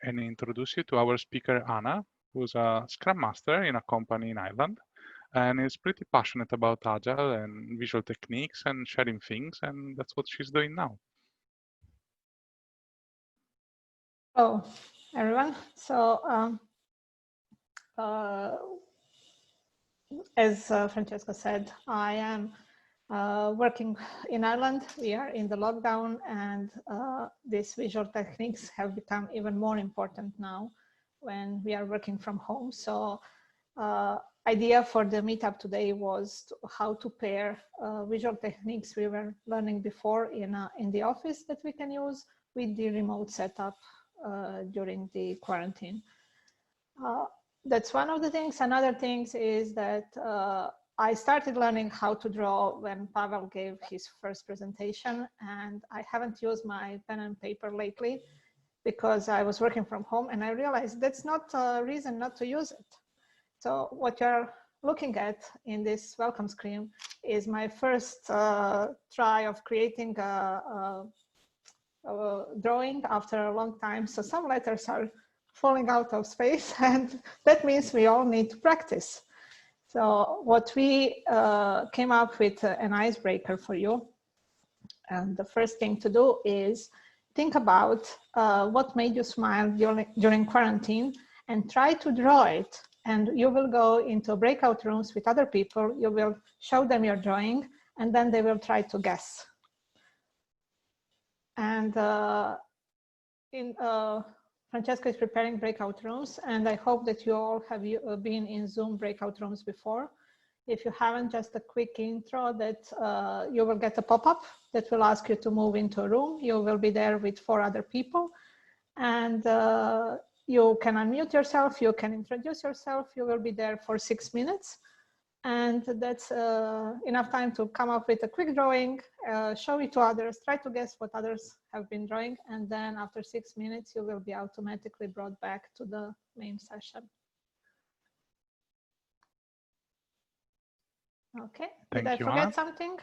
and introduce you to our speaker, Anna, who's a Scrum Master in a company in Ireland, and is pretty passionate about Agile and visual techniques and sharing things, and that's what she's doing now. Hello, everyone. So, as Francesca said, I am working in Ireland. We are in the lockdown, and these visual techniques have become even more important now when we are working from home. So idea for the meetup today was how to pair visual techniques we were learning before in the office that we can use with the remote setup during the quarantine. That's one of the things. Another thing is that I started learning how to draw when Pavel gave his first presentation, and I haven't used my pen and paper lately because I was working from home, and I realized that's not a reason not to use it. So what you're looking at in this welcome screen is my first try of creating a drawing after a long time. So some letters are falling out of space, and that means we all need to practice. So what we came up with an icebreaker for you. And the first thing to do is think about what made you smile during quarantine and try to draw it. And you will go into breakout rooms with other people. You will show them your drawing, and then they will try to guess. And Francesca is preparing breakout rooms, and I hope that you all have been in Zoom breakout rooms before. If you haven't, just a quick intro that you will get a pop-up that will ask you to move into a room. You will be there with 4 other people, and you can unmute yourself, you can introduce yourself, you will be there for 6 minutes. And that's enough time to come up with a quick drawing, show it to others, try to guess what others have been drawing. And then after 6 minutes, you will be automatically brought back to the main session. Okay, did I forget something?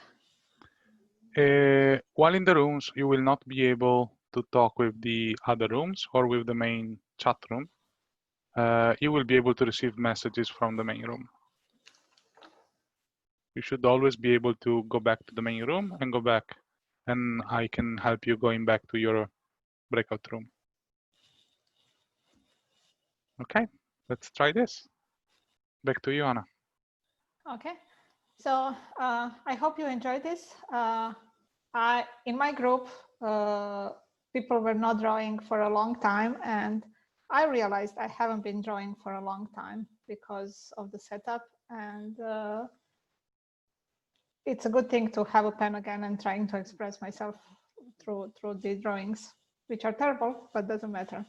While in the rooms, you will not be able to talk with the other rooms or with the main chat room. You will be able to receive messages from the main room. You should always be able to go back to the main room and go back, and I can help you going back to your breakout room. Okay, let's try this. Back to you, Anna. Okay, so I hope you enjoyed this. In my group, people were not drawing for a long time, and I realized I haven't been drawing for a long time because of the setup, and it's a good thing to have a pen again and trying to express myself through the drawings, which are terrible, but doesn't matter.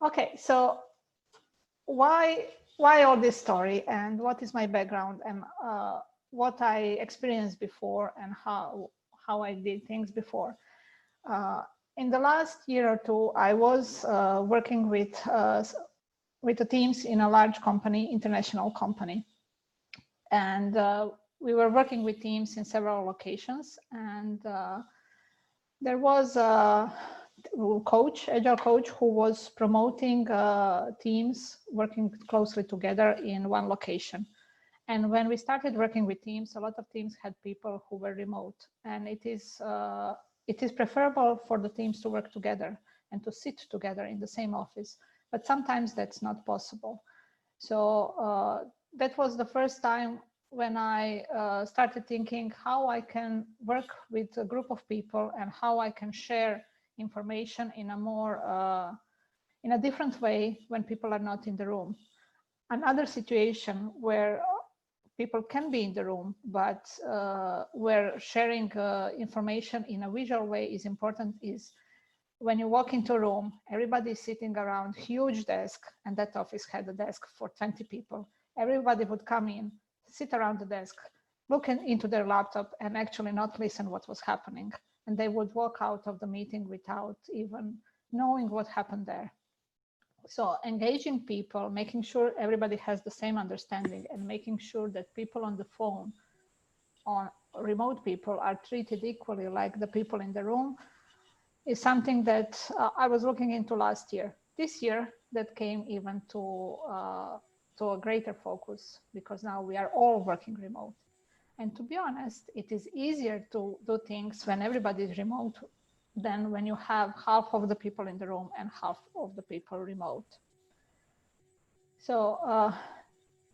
Okay, so why all this story, and what is my background, and what I experienced before, and how I did things before. In the last year or two, I was working with the teams in a large company, international company, and we were working with teams in several locations, and there was a agile coach, who was promoting teams working closely together in one location. And when we started working with teams, a lot of teams had people who were remote, and it is preferable for the teams to work together and to sit together in the same office, but sometimes that's not possible. So that was the first time when I started thinking how I can work with a group of people and how I can share information in a more in a different way when people are not in the room. Another situation where people can be in the room, but where sharing information in a visual way is important is when you walk into a room, everybody is sitting around huge desk, and that office had a desk for 20 people. Everybody would come in, sit around the desk, look into their laptop, and actually not listen what was happening. And they would walk out of the meeting without even knowing what happened there. So engaging people, making sure everybody has the same understanding, and making sure that people on the phone, on remote people, are treated equally like the people in the room, is something that I was looking into last year. This year, that came even to a greater focus, because now we are all working remote. And to be honest, it is easier to do things when everybody is remote than when you have half of the people in the room and half of the people remote. So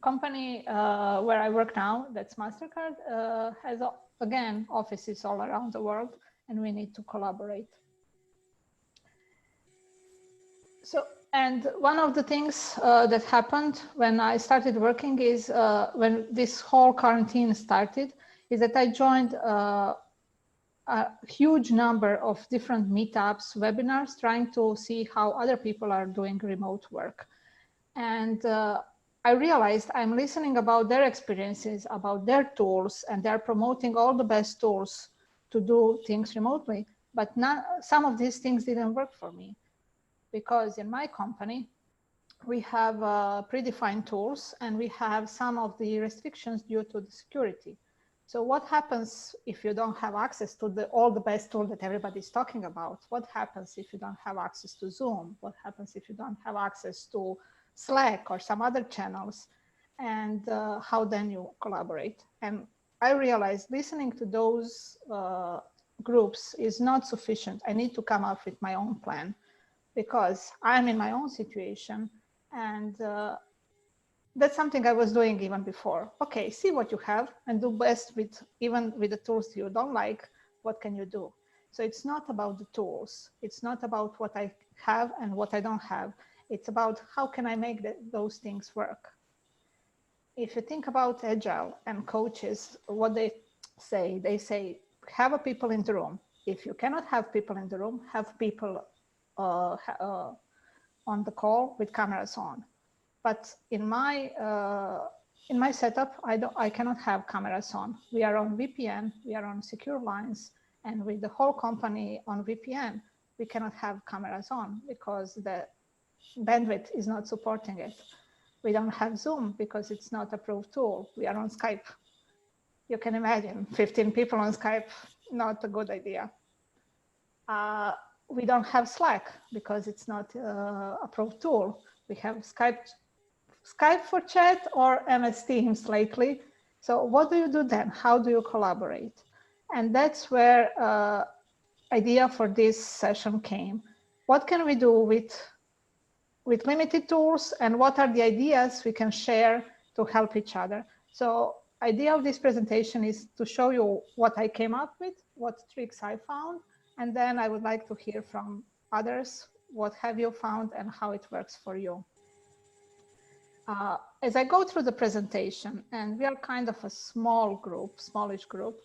company where I work now, that's MasterCard, has, again, offices all around the world, and we need to collaborate. So, and one of the things that happened when I started working is when this whole quarantine started, is that I joined a huge number of different meetups, webinars, trying to see how other people are doing remote work. And I realized I'm listening about their experiences, about their tools, and they're promoting all the best tools to do things remotely. But some of these things didn't work for me, because in my company, we have predefined tools, and we have some of the restrictions due to the security. So what happens if you don't have access to all the best tools that everybody's talking about? What happens if you don't have access to Zoom? What happens if you don't have access to Slack or some other channels? And how then you collaborate? And I realized listening to those groups is not sufficient. I need to come up with my own plan, because I'm in my own situation, and that's something I was doing even before. Okay, see what you have and do best with, even with the tools you don't like, what can you do? So it's not about the tools. It's not about what I have and what I don't have. It's about how can I make those things work? If you think about Agile and coaches, what they say, have a people in the room. If you cannot have people in the room, have people on the call with cameras on. But in my setup, I cannot have cameras on. We are on VPN, we are on secure lines, and with the whole company on VPN, we cannot have cameras on because the bandwidth is not supporting it. We don't have Zoom because it's not a approved tool. We are on Skype. You can imagine 15 people on Skype, not a good idea. We don't have Slack because it's not an approved tool. We have Skype for chat or MS Teams lately. So what do you do then? How do you collaborate? And that's where idea for this session came. What can we do with limited tools, and what are the ideas we can share to help each other? So idea of this presentation is to show you what I came up with, what tricks I found, and then I would like to hear from others. What have you found and how it works for you? As I go through the presentation, and we are kind of a small group, smallish group,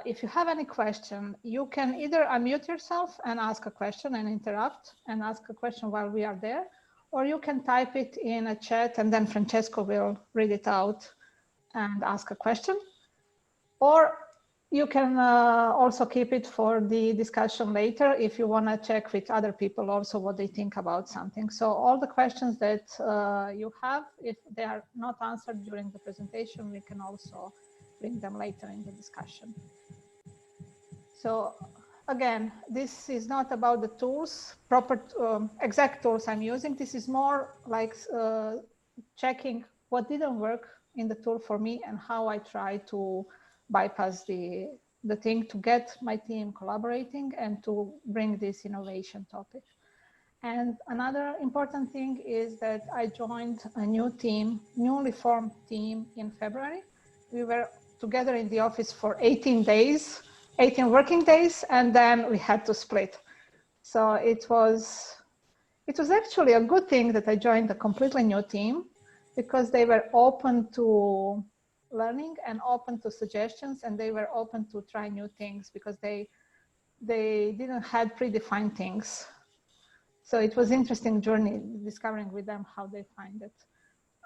if you have any question, you can either unmute yourself and ask a question and interrupt and ask a question while we are there, or you can type it in a chat and then Francesco will read it out and ask a question. Or you can also keep it for the discussion later if you want to check with other people also what they think about something. So all the questions that you have, if they are not answered during the presentation, we can also bring them later in the discussion. So again, this is not about the tools, proper exact tools I'm using. This is more like checking what didn't work in the tool for me and how I try to bypass the thing to get my team collaborating and to bring this innovation topic. And another important thing is that I joined a new team, newly formed team in February. We were together in the office for 18 days, 18 working days, and then we had to split. So it was actually a good thing that I joined a completely new team, because they were open to learning and open to suggestions, and they were open to try new things because they didn't have predefined things. So it was interesting journey discovering with them how they find it.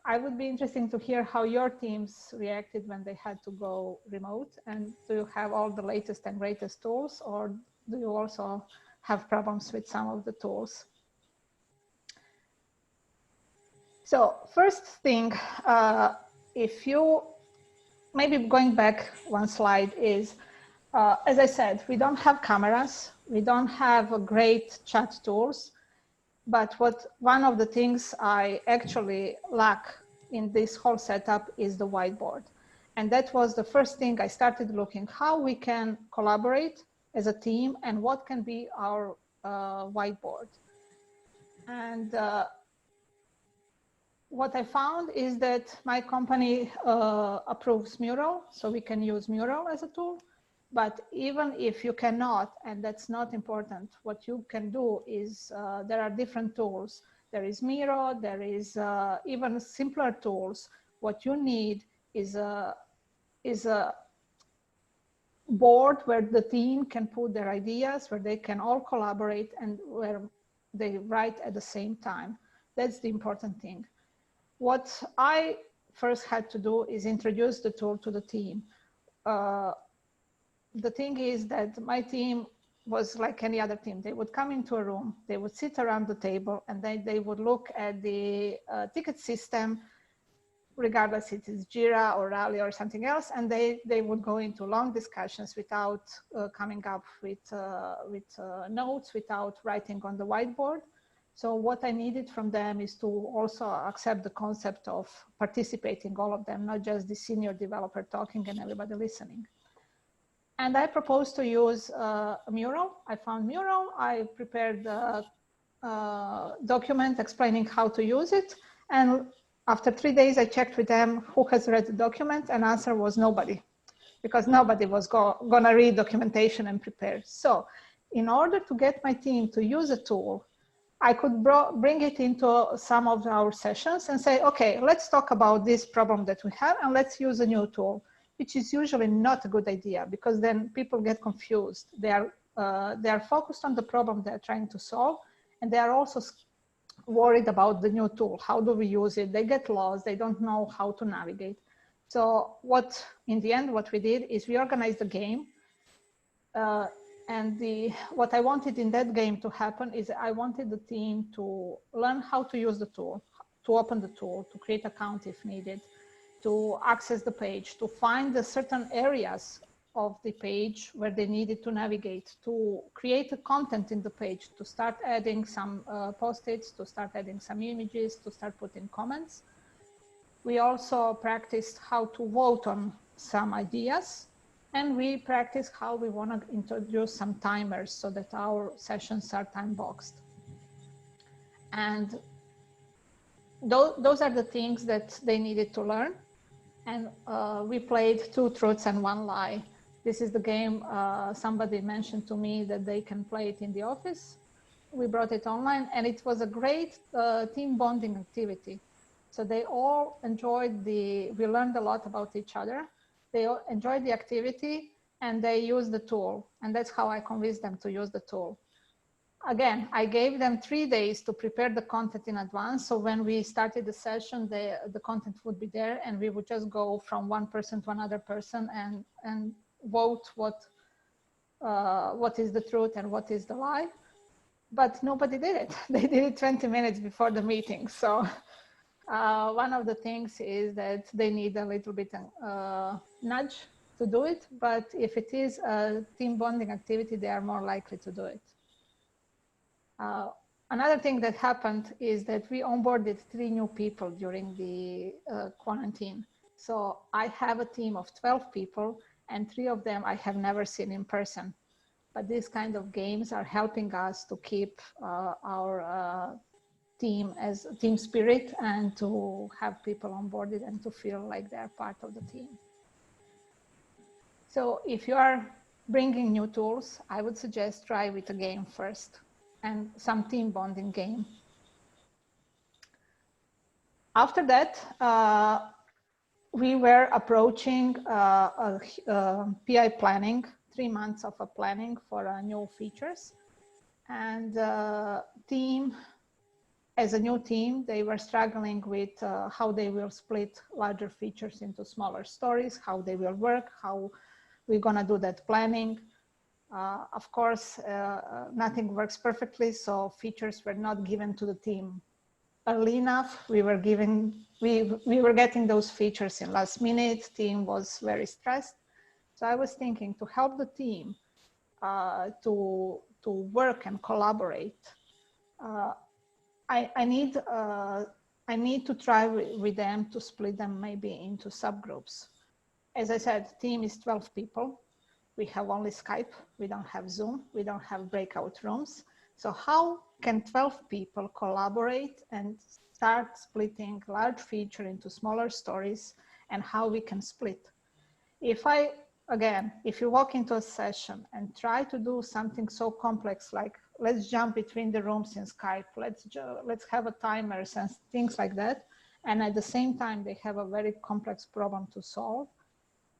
I would be interested to hear how your teams reacted when they had to go remote, and do you have all the latest and greatest tools, or do you also have problems with some of the tools? So first thing, if you, maybe going back one slide, is As I said, we don't have cameras, we don't have great chat tools, but one of the things I actually lack in this whole setup is the whiteboard. And that was the first thing I started looking, how we can collaborate as a team and what can be our whiteboard. And what I found is that my company approves Mural, so we can use Mural as a tool. But even if you cannot, and that's not important, what you can do is there are different tools. There is Miro, there is even simpler tools. What you need is a board where the team can put their ideas, where they can all collaborate and where they write at the same time. That's the important thing. What I first had to do is introduce the tool to the team. The thing is that my team was like any other team. They would come into a room, they would sit around the table, and then they would look at the ticket system, regardless if it's Jira or Rally or something else, and they would go into long discussions without coming up with notes, without writing on the whiteboard. So what I needed from them is to also accept the concept of participating, all of them, not just the senior developer talking and everybody listening. And I proposed to use Mural. I found Mural. I prepared a document explaining how to use it. And after 3 days, I checked with them who has read the document, and answer was nobody, because nobody was gonna read documentation and prepare. So in order to get my team to use a tool, I could bring it into some of our sessions and say, okay, let's talk about this problem that we have and let's use a new tool, which is usually not a good idea because then people get confused. They are focused on the problem they're trying to solve, and they are also worried about the new tool. How do we use it? They get lost. They don't know how to navigate. So in the end, what we did is we organized a game. And what I wanted in that game to happen is I wanted the team to learn how to use the tool, to open the tool, to create account if needed, to access the page, to find the certain areas of the page where they needed to navigate, to create the content in the page, to start adding some post-its, to start adding some images, to start putting comments. We also practiced how to vote on some ideas, and we practiced how we want to introduce some timers so that our sessions are time boxed. And those are the things that they needed to learn. And we played 2 truths and 1 lie. This is the game somebody mentioned to me that they can play it in the office. We brought it online, and it was a great team bonding activity. So they all enjoyed we learned a lot about each other. They all enjoyed the activity and they used the tool. And that's how I convinced them to use the tool. Again, I gave them 3 days to prepare the content in advance. So when we started the session, the content would be there and we would just go from one person to another person and vote what is the truth and what is the lie. But nobody did it. They did it 20 minutes before the meeting. So one of the things is that they need a little bit nudge to do it. But if it is a team bonding activity, they are more likely to do it. Another thing that happened is that we onboarded 3 new people during the quarantine. So I have a team of 12 people and 3 of them I have never seen in person. But these kind of games are helping us to keep our team as team spirit and to have people onboarded and to feel like they're part of the team. So if you are bringing new tools, I would suggest try with a game first and some team bonding game. After that, we were approaching PI planning, 3 months of a planning for new features. And team, as a new team, they were struggling with how they will split larger features into smaller stories, how they will work, how we're gonna do that planning. Of course, nothing works perfectly, so features were not given to the team early enough. We were getting those features in last minute. Team was very stressed. So I was thinking to help the team to work and collaborate. I need to try with them to split them maybe into subgroups. As I said, team is 12 people. We have only Skype. We don't have Zoom. We don't have breakout rooms. So how can 12 people collaborate and start splitting large feature into smaller stories, and how we can split? If you walk into a session and try to do something so complex, like let's jump between the rooms in Skype, let's have a timer and things like that, and at the same time they have a very complex problem to solve,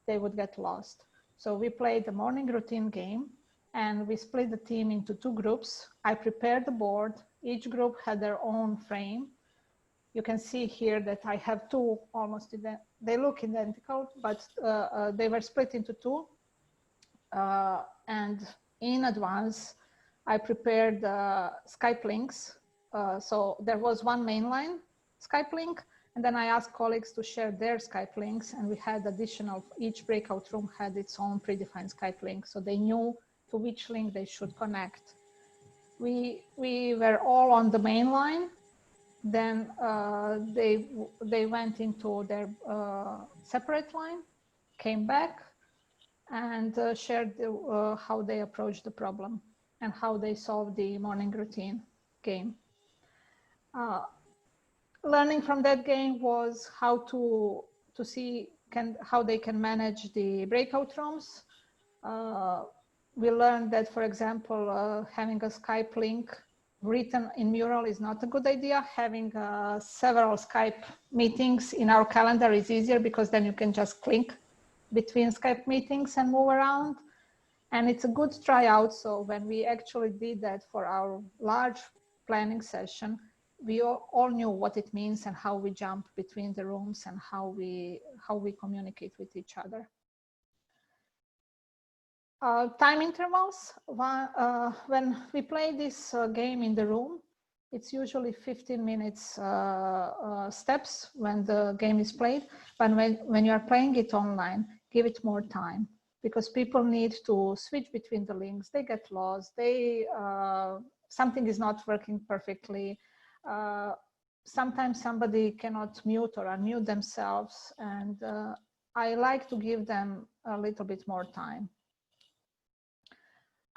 they would get lost. So we played the morning routine game, and we split the team into 2 groups. I prepared the board. Each group had their own frame. You can see here that I have 2 almost, they look identical, but they were split into 2. And in advance, I prepared Skype links. So there was one mainline Skype link, and then I asked colleagues to share their Skype links, and we had additional, each breakout room had its own predefined Skype link, so they knew to which link they should connect. We were all on the main line. Then they went into their separate line, came back, and shared how they approached the problem and how they solved the morning routine game. Learning from that game was how to see how they can manage the breakout rooms. We learned that, for example, having a Skype link written in Mural is not a good idea. Having several Skype meetings in our calendar is easier, because then you can just click between Skype meetings and move around. And it's a good tryout. So when we actually did that for our large planning session, we all knew what it means and how we jump between the rooms and how we communicate with each other. Time intervals. When we play this game in the room, it's usually 15 minutes steps when the game is played. But when you are playing it online, give it more time, because people need to switch between the links. They get lost. Something is not working perfectly. Sometimes somebody cannot mute or unmute themselves, and I like to give them a little bit more time.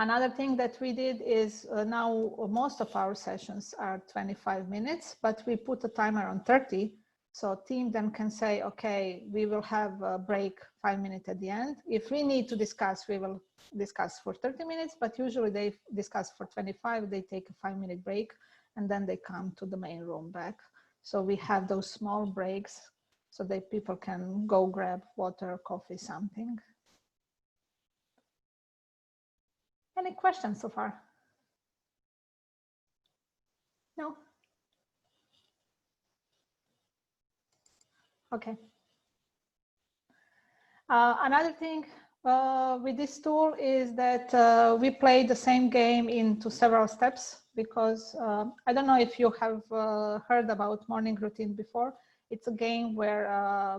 Another thing that we did is now most of our sessions are 25 minutes, but we put a timer on 30. So team then can say, okay, we will have a break 5 minutes at the end. If we need to discuss, we will discuss for 30 minutes, but usually they discuss for 25, they take a 5-minute break, and then they come to the main room back. So we have those small breaks so that people can go grab water, coffee, something. Any questions so far? No? Okay. Another thing with this tool is that we play the same game into several steps, because I don't know if you have heard about morning routine before. It's a game where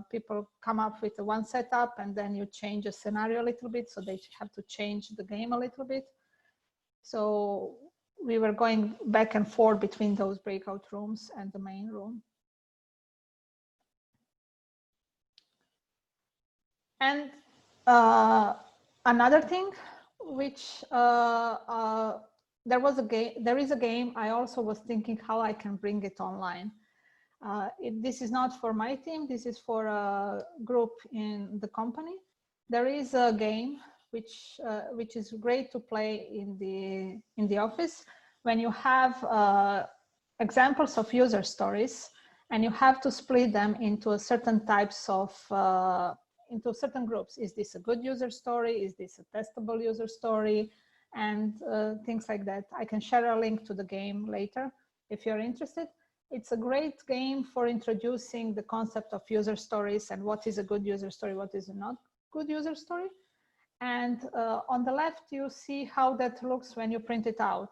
people come up with one setup, and then you change a scenario a little bit, so they have to change the game a little bit. So we were going back and forth between those breakout rooms and the main room. And another thing, which there is a game. I also was thinking how I can bring it online. This is not for my team. This is for a group in the company. There is a game which is great to play in the office when you have examples of user stories, and you have to split them into certain types of into certain groups. Is this a good user story? Is this a testable user story? And things like that. I can share a link to the game later if you're interested. It's a great game for introducing the concept of user stories and what is a good user story, what is a not good user story. And on the left, you see how that looks when you print it out.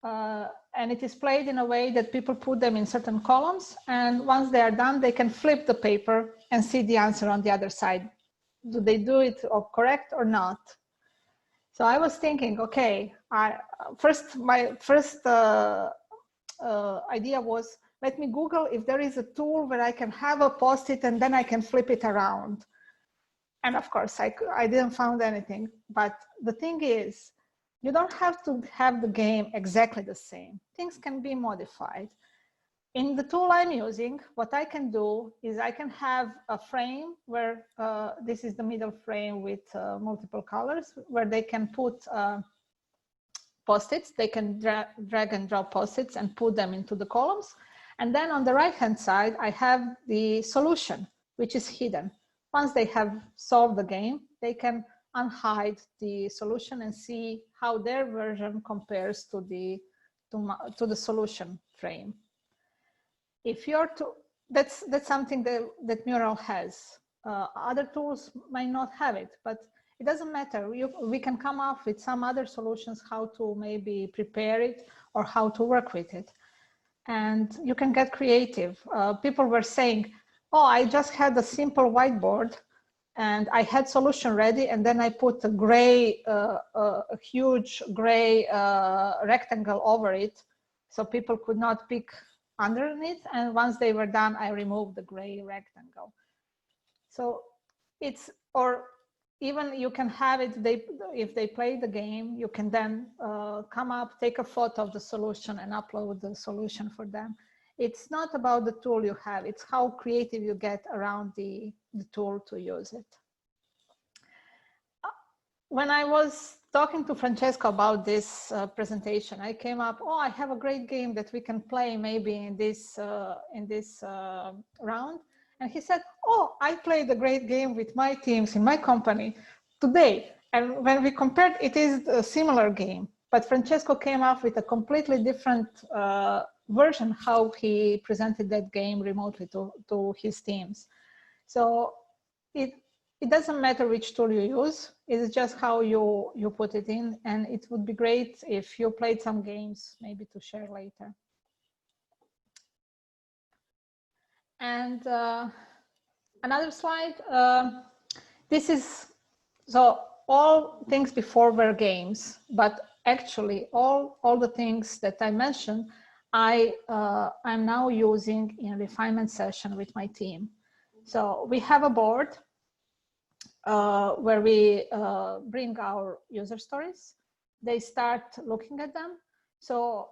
And it is played in a way that people put them in certain columns. And once they are done, they can flip the paper and see the answer on the other side. do they do it correct or not? So I was thinking, okay, my first idea was, let me Google if there is a tool where I can have a post-it and then I can flip it around. And of course, I didn't find anything. But the thing is, you don't have to have the game exactly the same. Things can be modified. In the tool I'm using, what I can do is I can have a frame where this is the middle frame with multiple colors, where they can put post-its. They can drag and drop post-its and put them into the columns. And then on the right-hand side, I have the solution, which is hidden. Once they have solved the game, they can unhide the solution and see how their version compares to the solution frame. If you're to, that's something that Mural has. Other tools might not have it, but it doesn't matter. We can come up with some other solutions how to maybe prepare it or how to work with it. And you can get creative. People were saying, oh, I just had a simple whiteboard and I had solution ready, and then I put a gray, a huge gray rectangle over it, so people could not pick underneath. And once they were done, I removed the gray rectangle. So it's, or even you can have it, if they play the game, you can then come up, take a photo of the solution and upload the solution for them. It's not about the tool you have, it's how creative you get around the tool to use it. When I was talking to Francesco about this presentation, I came up, oh, I have a great game that we can play maybe in this round. And he said, oh, I played a great game with my teams in my company today. And when we compared, it is a similar game. But Francesco came up with a completely different version how he presented that game remotely to his teams. So it doesn't matter which tool you use, it's just how you put it in. And it would be great if you played some games, maybe to share later. And another slide, this is, so all things before were games, but actually all the things that I mentioned, I'm now using in refinement session with my team. So we have a board where we bring our user stories. They start looking at them. So,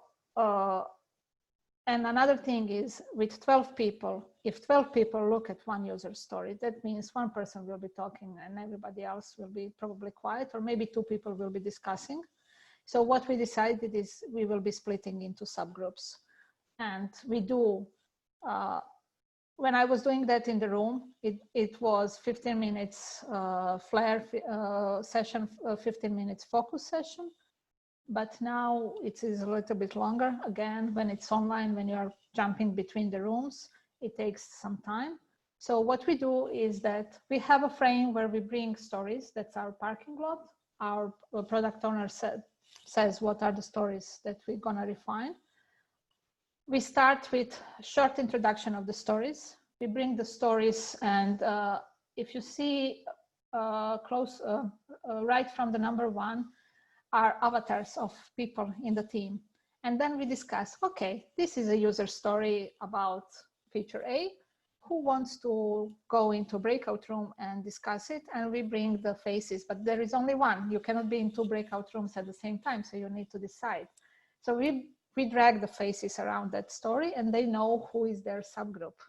and another thing is with 12 people, if 12 people look at one user story, that means one person will be talking and everybody else will be probably quiet, or maybe two people will be discussing. So what we decided is we will be splitting into subgroups. And we do, when I was doing that in the room, it was 15 minutes flare session, 15 minutes focus session. But now it is a little bit longer. Again, when it's online, when you are jumping between the rooms, it takes some time. So what we do is that we have a frame where we bring stories. That's our parking lot. Our product owner says what are the stories that we're gonna refine. We start with a short introduction of the stories. We bring the stories, and if you see right from the number 1, are avatars of people in the team. And then we discuss, okay, this is a user story about feature A. Who wants to go into breakout room and discuss it? And we bring the faces, but there is only one. You cannot be in 2 breakout rooms at the same time, so you need to decide. So we drag the faces around that story and they know who is their subgroup.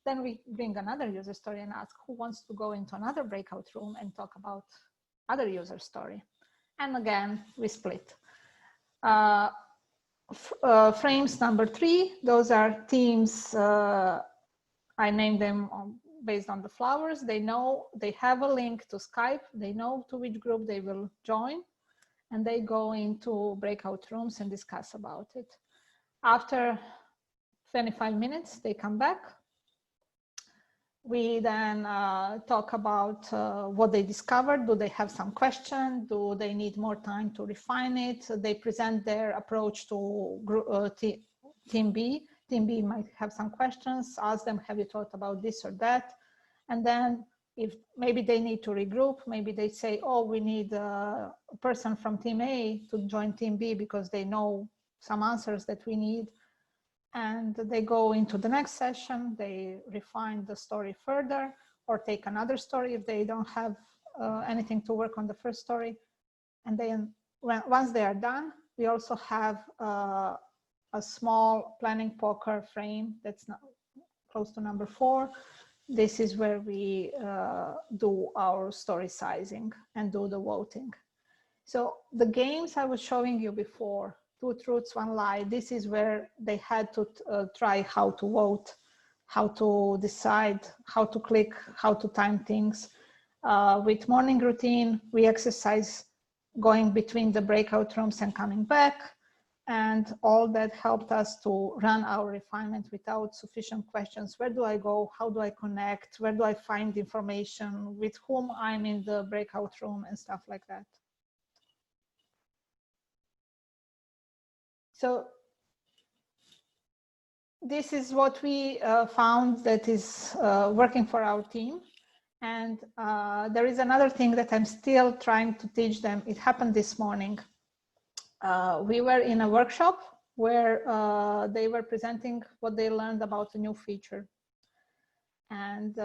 Then we bring another user story and ask who wants to go into another breakout room and talk about other user story. And again, we split. Frames number 3, those are teams. I named them based on the flowers. They know, they have a link to Skype. They know to which group they will join. And they go into breakout rooms and discuss about it. After 25 minutes, they come back. We then talk about what they discovered. Do they have some question? Do they need more time to refine it? They present their approach to team B. Team B might have some questions. Ask them, have you thought about this or that? And then if maybe they need to regroup, maybe they say, oh, we need a person from team A to join team B because they know some answers that we need. And they go into the next session, they refine the story further, or take another story if they don't have anything to work on the first story. And then once they are done, we also have a small planning poker frame that's not close to number 4. This is where we do our story sizing and do the voting. So the games I was showing you before, 2 truths, 1 lie, this is where they had to try how to vote, how to decide, how to click, how to time things. With morning routine, we exercise going between the breakout rooms and coming back. And all that helped us to run our refinement without sufficient questions. Where do I go? How do I connect? Where do I find information? With whom I'm in the breakout room and stuff like that. So this is what we found that is working for our team. And there is another thing that I'm still trying to teach them. It happened this morning. We were in a workshop where they were presenting what they learned about a new feature. And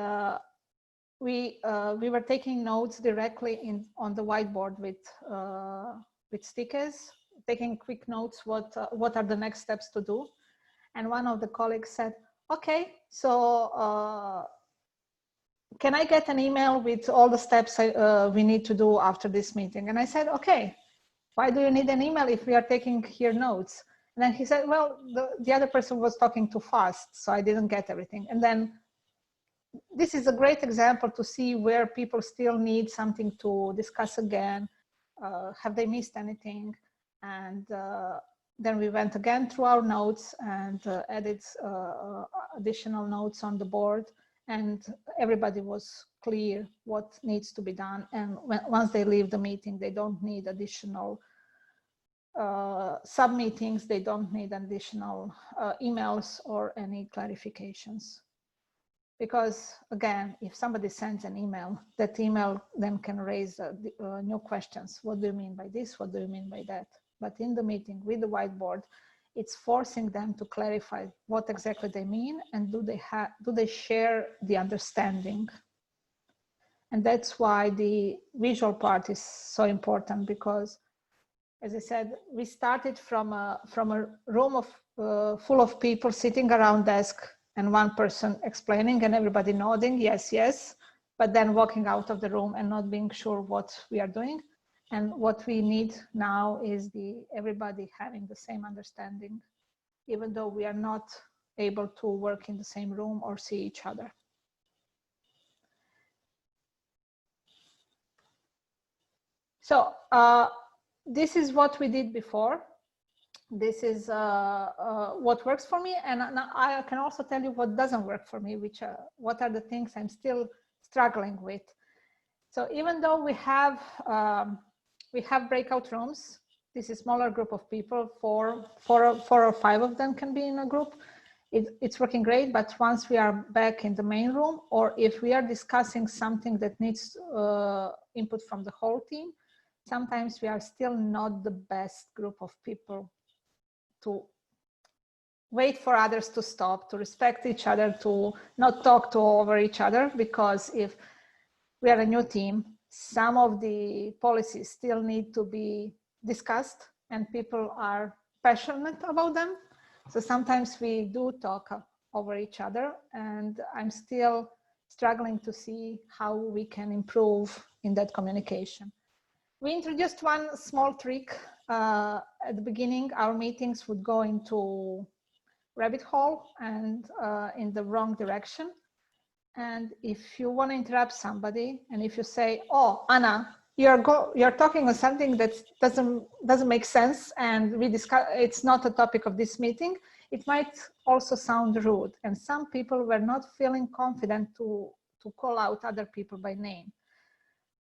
we were taking notes directly on the whiteboard with stickers, taking quick notes, what are the next steps to do. And one of the colleagues said, okay, so can I get an email with all the steps we need to do after this meeting? And I said, okay, why do you need an email if we are taking here notes? And then he said, well, the other person was talking too fast, so I didn't get everything. And then this is a great example to see where people still need something to discuss again. Have they missed anything? And then we went again through our notes and added additional notes on the board. And everybody was clear what needs to be done. And once they leave the meeting, they don't need additional sub-meetings. They don't need additional emails or any clarifications. Because again, if somebody sends an email, that email then can raise new questions. What do you mean by this? What do you mean by that? But in the meeting with the whiteboard, it's forcing them to clarify what exactly they mean and do they share the understanding. And that's why the visual part is so important, because as I said, we started from a room of full of people sitting around desk and one person explaining and everybody nodding, yes, yes, but then walking out of the room and not being sure what we are doing. And what we need now is everybody having the same understanding, even though we are not able to work in the same room or see each other. So this is what we did before. This is what works for me. And I can also tell you what doesn't work for me, what are the things I'm still struggling with. So even though we have breakout rooms, this is a smaller group of people, four or five of them can be in a group. It's working great, but once we are back in the main room, or if we are discussing something that needs input from the whole team, sometimes we are still not the best group of people to wait for others to stop, to respect each other, to not talk over each other, because if we are a new team, some of the policies still need to be discussed and people are passionate about them. So sometimes we do talk over each other, and I'm still struggling to see how we can improve in that communication. We introduced one small trick. At the beginning, our meetings would go into rabbit hole and in the wrong direction. And if you want to interrupt somebody, and if you say, "Oh, Anna, you're talking on something that doesn't make sense, and it's not a topic of this meeting," it might also sound rude. And some people were not feeling confident to call out other people by name.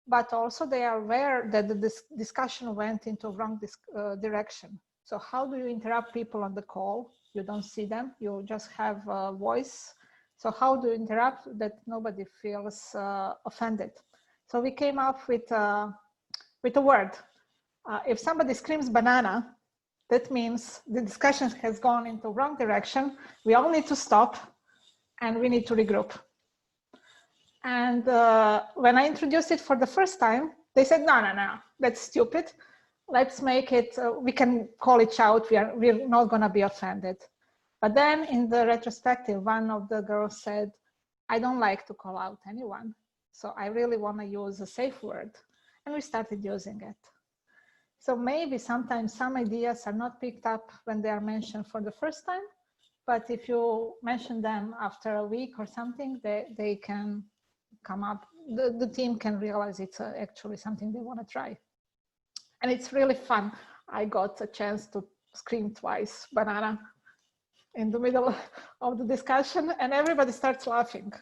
But also they are aware that the discussion went into wrong direction. So how do you interrupt people on the call? You don't see them, you just have a voice So how do you interrupt that nobody feels offended? So we came up with a word. If somebody screams banana, that means the discussion has gone into the wrong direction. We all need to stop and we need to regroup. And when I introduced it for the first time, they said, no, that's stupid. Let's make it, we can call it out. We're not gonna be offended. But then in the retrospective, one of the girls said, I don't like to call out anyone. So I really wanna use a safe word. And we started using it. So maybe sometimes some ideas are not picked up when they are mentioned for the first time, but if you mention them after a week or something, they can come up, the team can realize it's actually something they want to try. And it's really fun. I got a chance to scream twice, banana, in the middle of the discussion, and everybody starts laughing.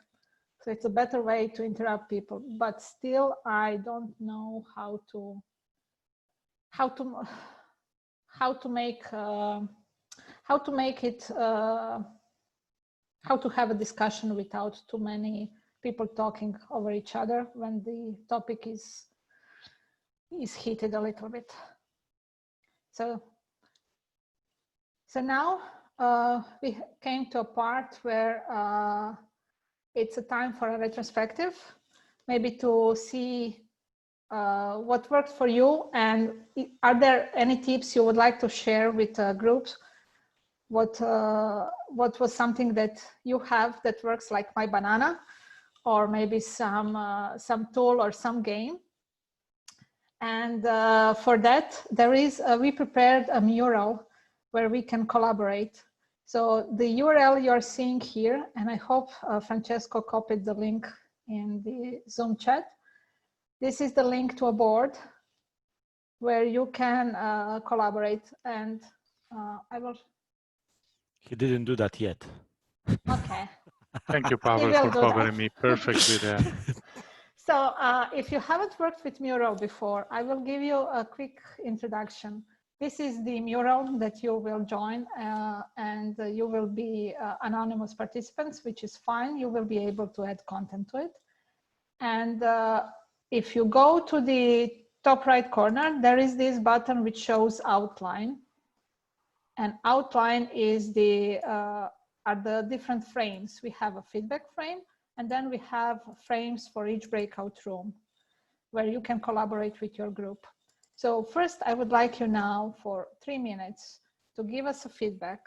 So it's a better way to interrupt people, but still I don't know how to make it, how to have a discussion without too many people talking over each other when the topic is heated a little bit. So now we came to a part where it's a time for a retrospective, maybe to see what worked for you, and are there any tips you would like to share with groups? What was something that you have that works like My Banana, or maybe some tool or some game? And for that, there is we prepared a mural where we can collaborate. So the URL you're seeing here, and I hope Francesco copied the link in the Zoom chat. This is the link to a board where you can collaborate, and I will. He didn't do that yet. Okay. Thank you, Pavel, for covering me perfectly there. So if you haven't worked with Mural before, I will give you a quick introduction. This is the mural that you will join, and you will be anonymous participants, which is fine. You will be able to add content to it. And if you go to the top right corner, there is this button which shows outline. And outline is are the different frames. We have a feedback frame, and then we have frames for each breakout room where you can collaborate with your group. So first, I would like you now for 3 minutes to give us a feedback.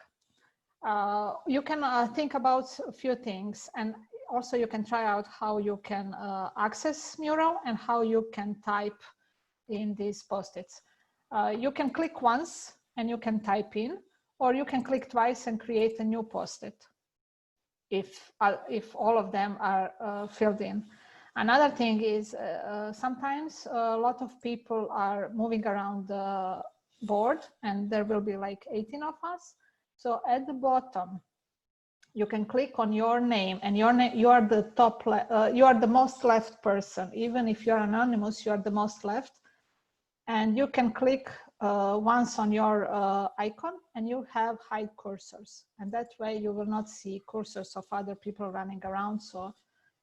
You can think about a few things, and also you can try out how you can access Mural and how you can type in these post-its. You can click once and you can type in, or you can click twice and create a new post-it if all of them are filled in. Another thing is sometimes a lot of people are moving around the board, and there will be like 18 of us. So at the bottom, you can click on your name, and your name, you are the top, you are the most left person. Even if you're anonymous, you are the most left. And you can click once on your icon, and you have hide cursors. And that way you will not see cursors of other people running around. So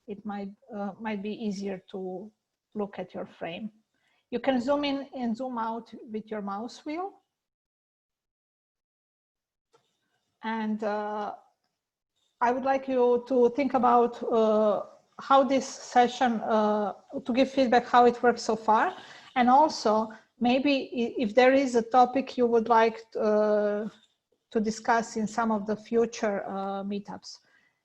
it might be easier to look at your frame. You can zoom in and zoom out with your mouse wheel. And I would like you to think about how this session, to give feedback, how it works so far. And also, maybe if there is a topic you would like to discuss in some of the future meetups.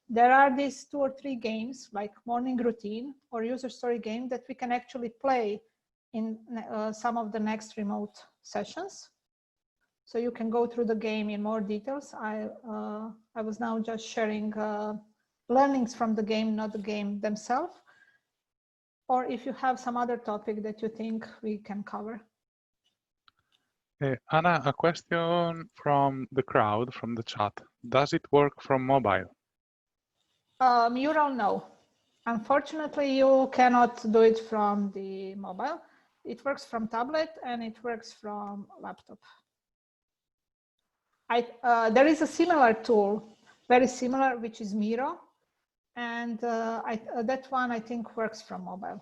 There are these 2 or 3 games like morning routine or user story game that we can actually play in some of the next remote sessions. So you can go through the game in more details. I was now just sharing learnings from the game, not the game themselves. Or if you have some other topic that you think we can cover. Anna, a question from the crowd, from the chat. Does it work from mobile? Mural, no. Unfortunately, you cannot do it from the mobile. It works from tablet and it works from laptop. There is a similar tool, very similar, which is Miro. And that one I think works from mobile.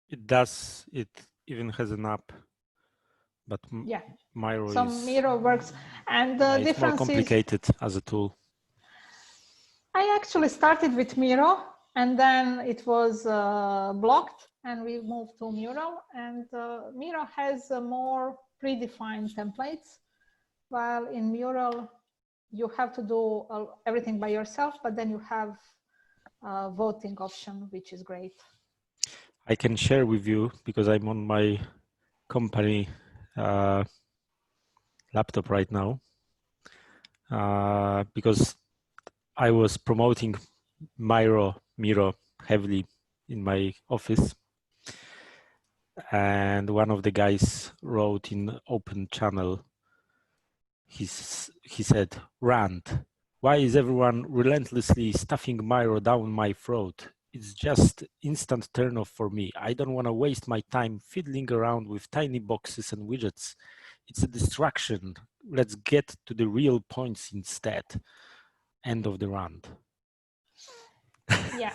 It does. It even has an app, but Yeah, Miro so is Miro works, and the it's more difference complicated as a tool. I actually started with Miro, and then it was blocked, and we moved to Mural. And Miro has more predefined templates, while in Mural you have to do everything by yourself, but then you have a voting option, which is great. I can share with you because I'm on my company laptop right now because I was promoting Miro heavily in my office, and one of the guys wrote in open channel. He said, "Rand, why is everyone relentlessly stuffing Miro down my throat? It's just instant turn off for me. I don't want to waste my time fiddling around with tiny boxes and widgets. It's a distraction. Let's get to the real points instead." End of the rant. Yeah.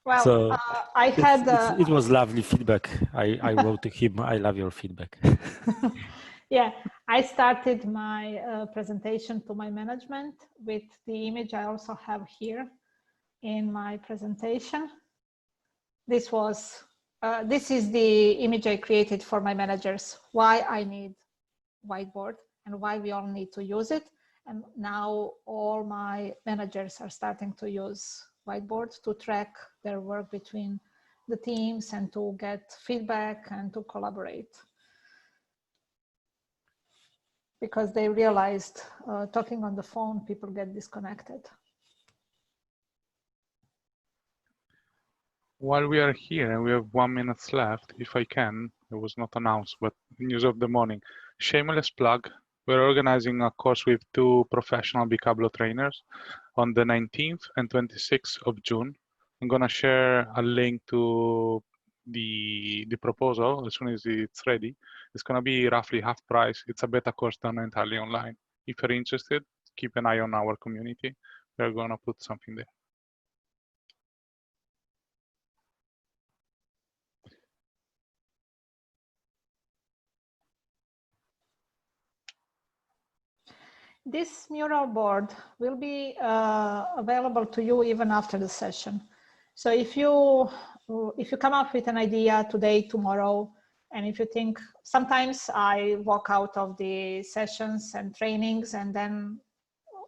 Well, So I had it was lovely feedback. I wrote to him, "I love your feedback." Yeah, I started my presentation to my management with the image I also have here in my presentation. This is the image I created for my managers, why I need Whiteboard and why we all need to use it. And now all my managers are starting to use Whiteboard to track their work between the teams and to get feedback and to collaborate. Because they realized talking on the phone, people get disconnected. While we are here and we have 1 minute left, if I can, it was not announced, but news of the morning. Shameless plug, we're organizing a course with 2 professional Bicablo trainers on the 19th and 26th of June. I'm gonna share a link to the proposal as soon as it's ready. It's gonna be roughly half price. It's a beta course done entirely online. If you're interested, keep an eye on our community. We're gonna put something there. This mural board will be available to you even after the session. So if you come up with an idea today, tomorrow, and if you think, sometimes I walk out of the sessions and trainings, and then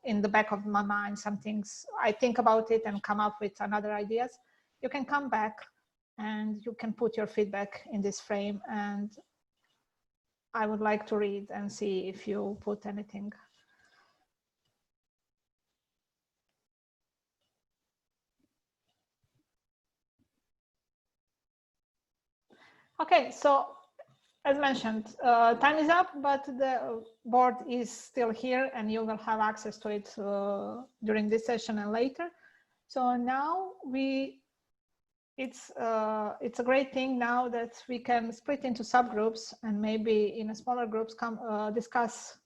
in the back of my mind, some things, I think about it and come up with another ideas. You can come back and you can put your feedback in this frame, and I would like to read and see if you put anything. Okay, so as mentioned, time is up, but the board is still here and you will have access to it during this session and later. So now it's a great thing now that we can split into subgroups and maybe in a smaller groups discuss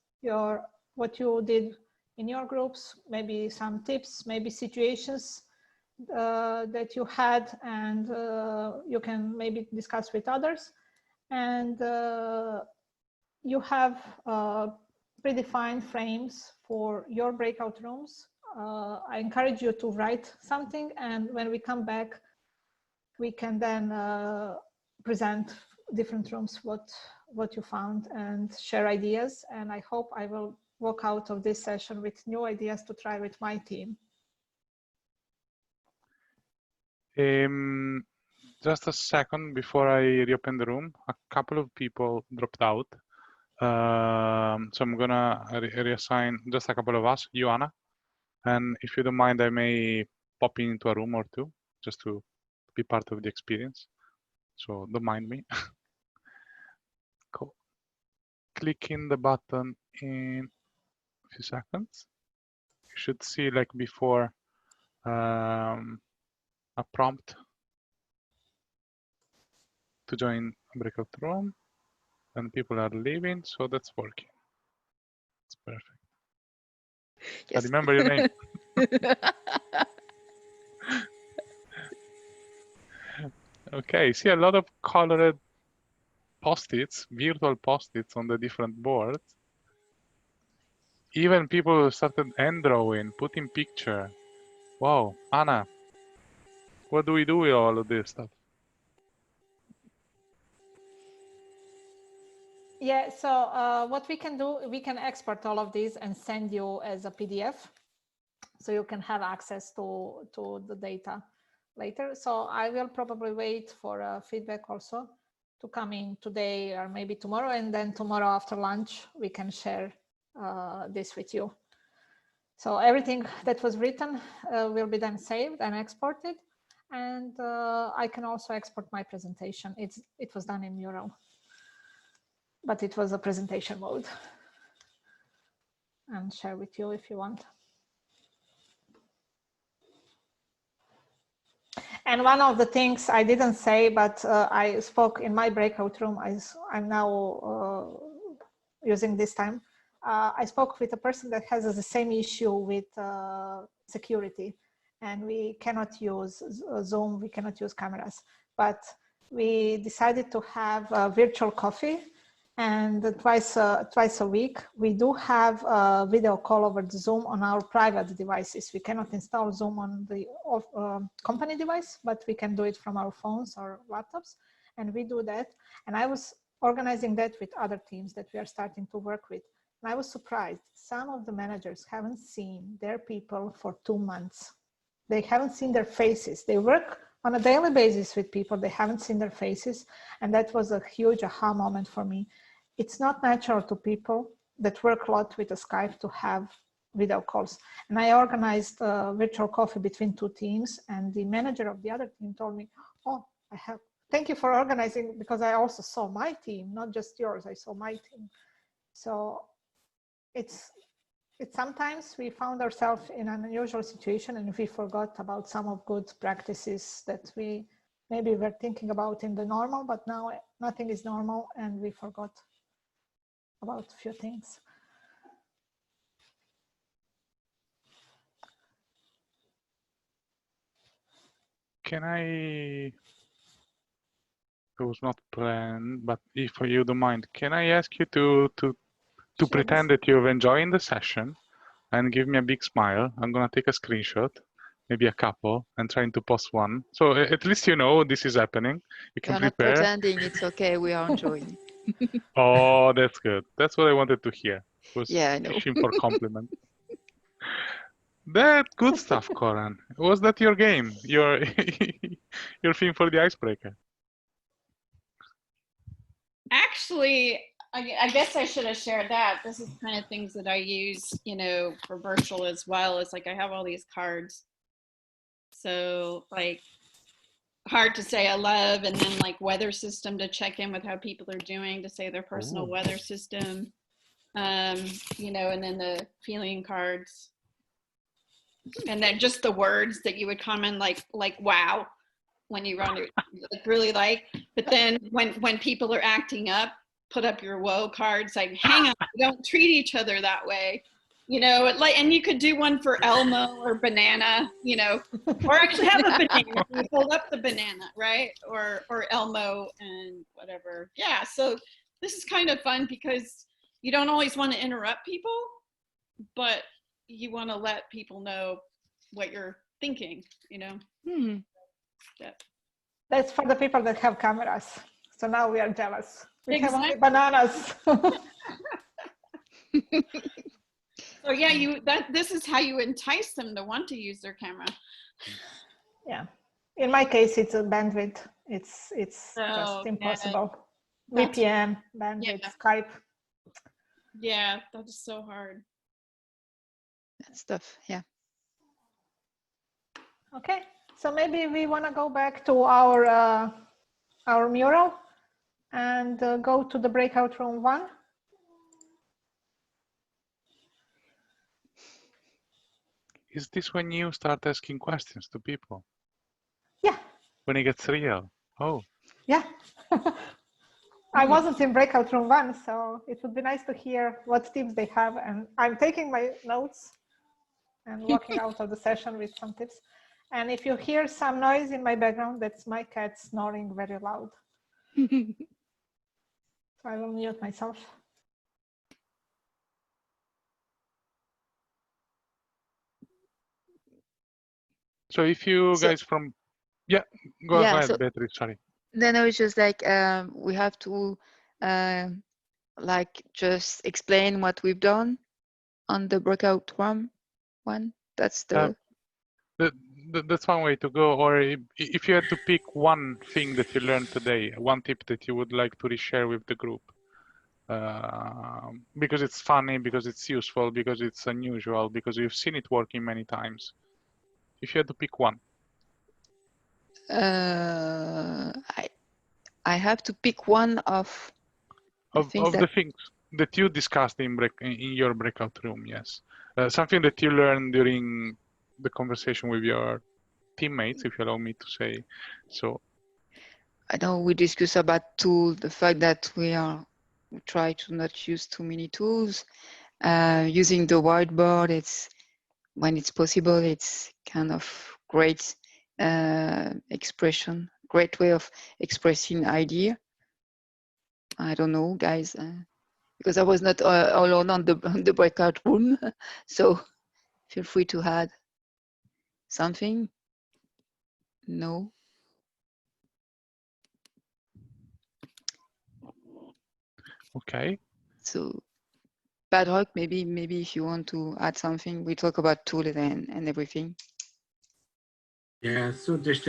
what you did in your groups, maybe some tips, maybe situations that you had, and you can maybe discuss with others. And you have predefined frames for your breakout rooms. I encourage you to write something, and when we come back, we can then present different rooms what you found and share ideas. And I hope I will walk out of this session with new ideas to try with my team. Just a second before I reopen the room, a couple of people dropped out. So I'm gonna reassign just a couple of us, you, Anna. And if you don't mind, I may pop into a room or two just to be part of the experience. So don't mind me. Cool. Clicking the button in a few seconds. You should see, like before, a prompt to join breakout room, and people are leaving, so that's working. It's perfect. Yes. I remember your name. Okay, see a lot of colored post-its, virtual post-its on the different boards. Even people started hand drawing, putting picture. Wow, Anna, what do we do with all of this stuff? Yeah, so what we can do, we can export all of these and send you as a PDF, so you can have access to the data later. So I will probably wait for feedback also to come in today or maybe tomorrow, and then tomorrow after lunch we can share this with you. So everything that was written will be then saved and exported, and I can also export my presentation. It was done in Mural, but it was a presentation mode, and share with you if you want. And one of the things I didn't say, but I spoke in my breakout room, I'm now using this time. I spoke with a person that has the same issue with security, and we cannot use Zoom, we cannot use cameras, but we decided to have a virtual coffee, and twice a week we do have a video call over the Zoom on our private devices. We cannot install Zoom on the company device, but we can do it from our phones or laptops, and we do that. And I was organizing that with other teams that we are starting to work with. And I was surprised. Some of the managers haven't seen their people for 2 months. They haven't seen their faces. They work on a daily basis with people. They haven't seen their faces. And that was a huge aha moment for me. It's not natural to people that work a lot with a Skype to have video calls. And I organized a virtual coffee between 2 teams, and the manager of the other team told me, oh, thank you for organizing, because I also saw my team, not just yours, I saw my team. So it's sometimes we found ourselves in an unusual situation, and we forgot about some of good practices that we maybe were thinking about in the normal, but now nothing is normal, and we forgot about a few things. Can I, it was not planned, but if you don't mind, can I ask you to pretend that you're enjoying the session and give me a big smile? I'm gonna take a screenshot, maybe a couple, and trying to post one. So at least you know this is happening. You can You're prepare. not pretending, it's okay, we are enjoying. Oh, that's good. That's what I wanted to hear. Was Yeah, I know. fishing for compliment. That good stuff, Coran. Was that your game? Your your thing for the icebreaker? Actually, I guess I should have shared that. This is kind of things that I use, you know, for virtual as well. It's like I have all these cards. So like hard to say I love, and then like weather system to check in with how people are doing, to say their personal weather system, you know, and then the feeling cards. And then just the words that you would comment like wow, when you run it, like really like, but then when people are acting up, put up your woe cards, like hang on, don't treat each other that way, you know, like, and you could do one for Elmo or banana, you know, or actually have a banana, you hold up the banana, right? Or Elmo and whatever. Yeah, so this is kind of fun because you don't always want to interrupt people, but you want to let people know what you're thinking, you know. Yeah. That's for the people that have cameras. So now we are jealous. We Exactly. have only bananas. So yeah, this is how you entice them to want to use their camera. Yeah. In my case, it's a bandwidth. It's just impossible. Yeah. VPN, bandwidth, yeah. Skype. Yeah, that is so hard. That stuff, yeah. Okay, so maybe we want to go back to our mural and go to the breakout room 1. Is this when you start asking questions to people? Yeah. When it gets real? Oh. Yeah. I wasn't in breakout room 1, so it would be nice to hear what tips they have. And I'm taking my notes and walking out of the session with some tips. And if you hear some noise in my background, that's my cat snoring very loud. So I will mute myself. So if you guys from, go ahead, so Beatrice, sorry. then I was just like, we have to like just explain what we've done on the breakout room one. That's the. That's one way to go. Or if you had to pick one thing that you learned today, one tip that you would like to reshare with the group, because it's funny, because it's useful, because it's unusual, because you've seen it working many times. If you had to pick one. I have to pick one of the things the things that you discussed in your breakout room. Yes, something that you learned during the conversation with your teammates, if you allow me to say so. I know we discussed about tools, the fact that we try to not use too many tools. Using the whiteboard, when it's possible, it's kind of great expression, great way of expressing idea. I don't know, guys, because I was not alone on the breakout room, so feel free to add something. No. Okay. So, Badrock, maybe if you want to add something, we talk about tools and everything. Yeah, so just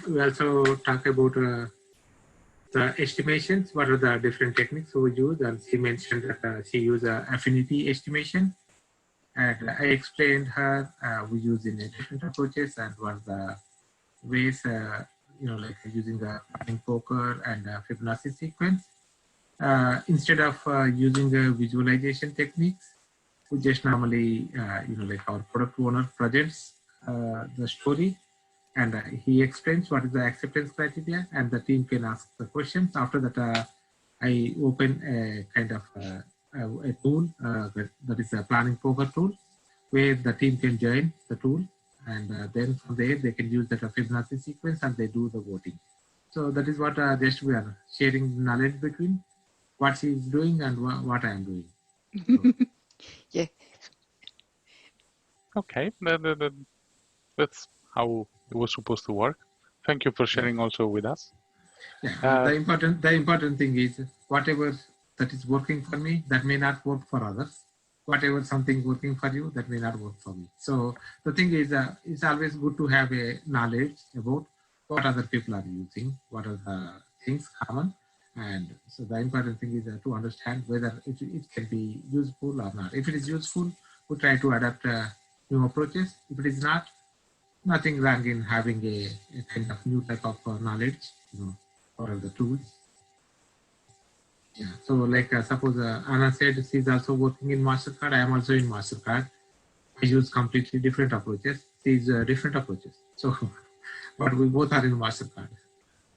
we also talk about the estimations. What are the different techniques we use? And she mentioned that she used affinity estimation, and I explained her we use in different approaches and what are the ways, like using the planning poker and Fibonacci sequence. Instead of using the visualization techniques, we just normally, like our product owner presents the story, and he explains what is the acceptance criteria, and the team can ask the questions. After that, I open a kind of a tool that is a planning poker tool, where the team can join the tool, and then from there they can use that Fibonacci sequence and they do the voting. So that is what just we are sharing knowledge between what she is doing and what I am doing. So. Yeah. Okay, that's how it was supposed to work. Thank you for sharing also with us. Yeah, the important thing is whatever that is working for me, that may not work for others. Whatever something working for you, that may not work for me. So the thing is, it's always good to have a knowledge about what other people are using, what are the things common. And so the important thing is to understand whether it can be useful or not. If it is useful, we try to adapt new approaches. If it is not, nothing wrong in having a kind of new type of knowledge, for the tools. Yeah. So like suppose Anna said she's also working in MasterCard. I am also in MasterCard. I use completely different approaches. These different approaches. So, but we both are in MasterCard.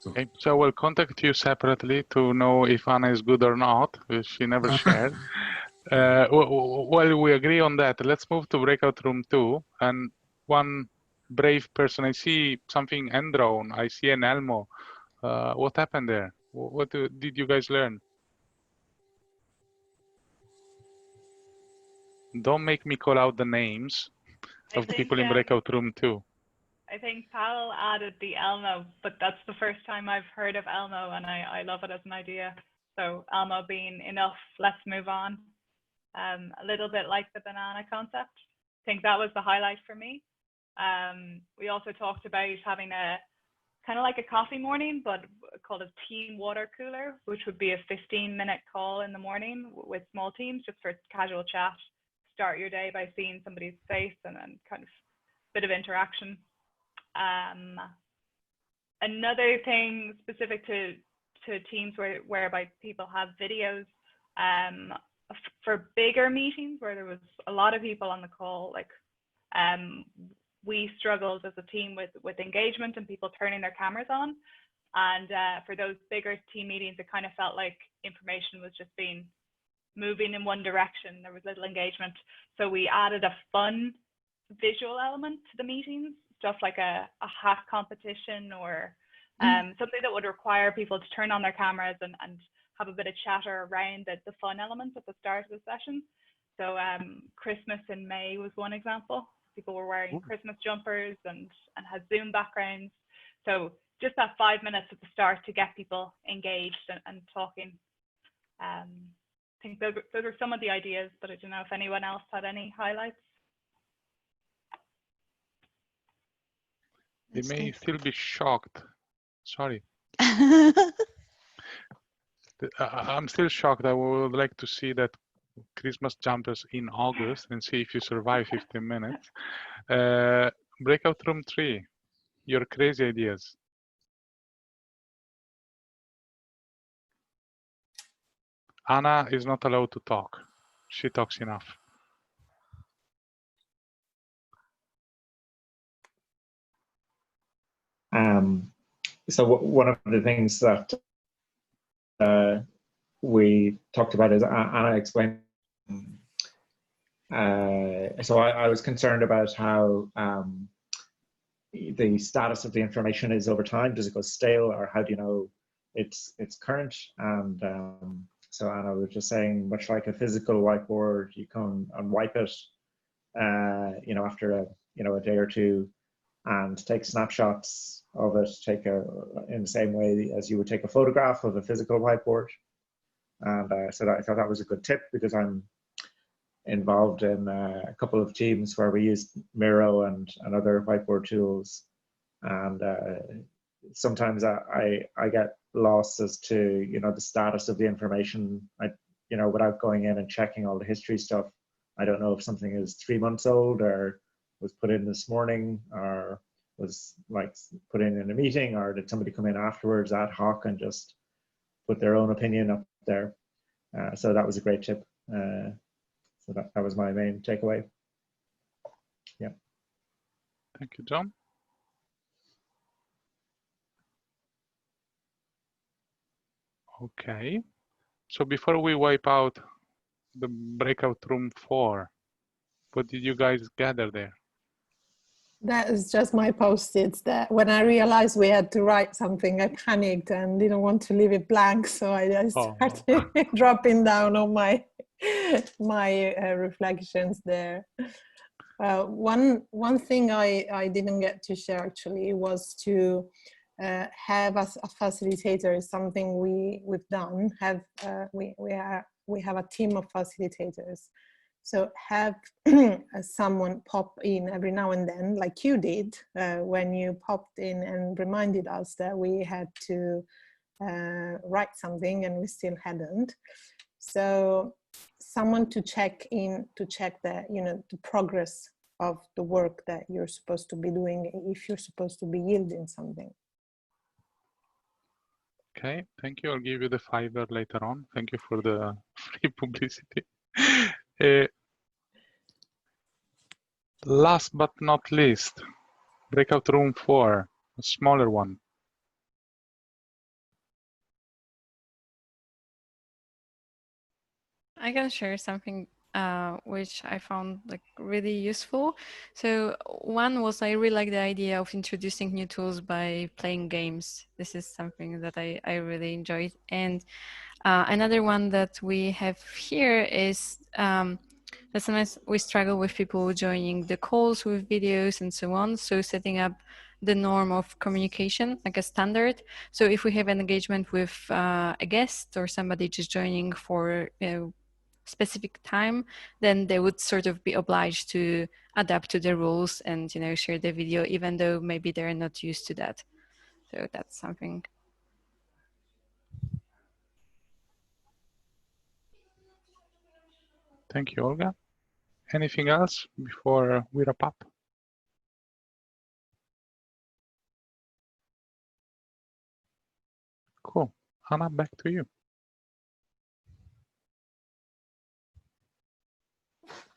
So. Okay, so I will contact you separately to know if Anna is good or not, because she never shared. Well, we agree on that. Let's move to breakout room 2. And one brave person, I see something Endrone, I see an Elmo. What happened there? What did you guys learn? Don't make me call out the names of the people in breakout room 2. I think Powell added the Elmo, but that's the first time I've heard of Elmo, and I love it as an idea. So Elmo being enough, let's move on. A little bit like the banana concept. I think that was the highlight for me. We also talked about having a kind of like a coffee morning, but called a team water cooler, which would be a 15-minute call in the morning with small teams, just for casual chat. Start your day by seeing somebody's face and then kind of bit of interaction. Another thing specific to teams whereby people have videos, for bigger meetings where there was a lot of people on the call, like we struggled as a team with engagement and people turning their cameras on. And for those bigger team meetings, it kind of felt like information was just moving in one direction. There was little engagement. So we added a fun visual element to the meetings, stuff like a hack competition or something that would require people to turn on their cameras and have a bit of chatter around the fun elements at the start of the session. So Christmas in May was one example. People were wearing Christmas jumpers and had Zoom backgrounds. So just that 5 minutes at the start to get people engaged and talking. I think those are some of the ideas, but I don't know if anyone else had any highlights. They may still be shocked. Sorry. I'm still shocked. I would like to see that Christmas jumpers in August and see if you survive 15 minutes. Breakout room 3, your crazy ideas. Anna is not allowed to talk. She talks enough. So one of the things that we talked about is Anna explained. So I was concerned about how the status of the information is over time. Does it go stale, or how do you know it's current? And so Anna was just saying, much like a physical whiteboard, you come and wipe it, you know, after a day or two, and take snapshots of it. In the same way as you would take a photograph of a physical whiteboard. And so I thought that was a good tip, because I'm involved in a couple of teams where we use Miro and other whiteboard tools, and sometimes I get lost as to, you know, the status of the information. You know, without going in and checking all the history stuff, I don't know if something is 3 months old, or was put in this morning, or was like put in a meeting, or did somebody come in afterwards ad hoc and just put their own opinion up there. So that was a great tip. So that was my main takeaway. Yeah. Thank you, John. Okay. So before we wipe out the breakout room 4, what did you guys gather there? That is just my post-its. That when I realized we had to write something, I panicked and didn't want to leave it blank. So I started dropping down on my reflections there. One thing I didn't get to share actually was to have a facilitator. Is something we've done. We have a team of facilitators. So have someone pop in every now and then, like you did when you popped in and reminded us that we had to write something and we still hadn't. So someone to check the, you know, the progress of the work that you're supposed to be doing, if you're supposed to be yielding something. Okay, thank you. I'll give you the fiver later on. Thank you for the free publicity. Last but not least, breakout room 4, a smaller one. I can share something which I found like really useful. So one was I really like the idea of introducing new tools by playing games. This is something that I really enjoyed. And another one that we have here is that sometimes we struggle with people joining the calls with videos and so on. So setting up the norm of communication, like a standard. So if we have an engagement with a guest or somebody just joining for, you know, specific time, then they would sort of be obliged to adapt to the rules and, you know, share the video, even though maybe they're not used to that. So that's something. Thank you, Olga. Anything else before we wrap up? Cool. Anna, back to you.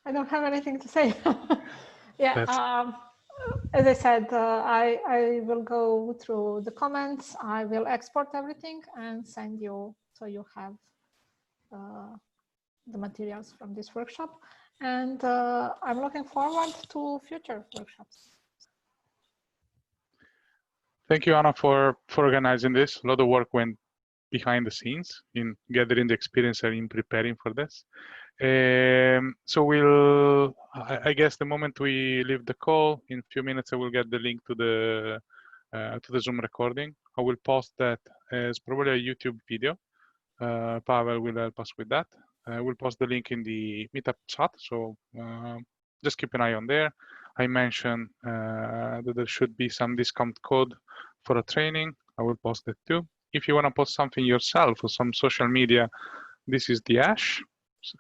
I don't have anything to say. Yeah, as I said, I will go through the comments. I will export everything and send you, so you have the materials from this workshop. And I'm looking forward to future workshops. Thank you, Anna, for organizing this. A lot of work went behind the scenes in gathering the experience and in preparing for this. So I guess the moment we leave the call, in a few minutes, I will get the link to the Zoom recording. I will post that as probably a YouTube video. Pavel will help us with that. We'll post the link in the meetup chat, so just keep an eye on there. I mentioned that there should be some discount code for a training. I will post it too. If you want to post something yourself or some social media, this is the hash,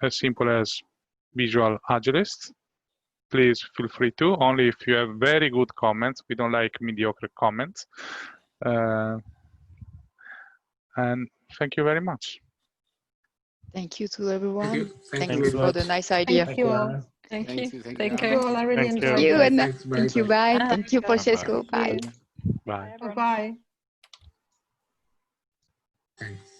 as simple as Visual Agilists. Please feel free to, only if you have very good comments. We don't like mediocre comments. And thank you very much. Thank you to everyone. Thank you. Thank Thanks you a for lot. the nice idea. Thank you all. Anna. Thank Thank you. you. Thank Thank you. you. You all, I really Thank you. enjoyed You it. and Thanks. Bye. thank you. Bye. Bye. Thank you, Francesco. Bye. Yes. Bye. everyone. Bye. Thanks.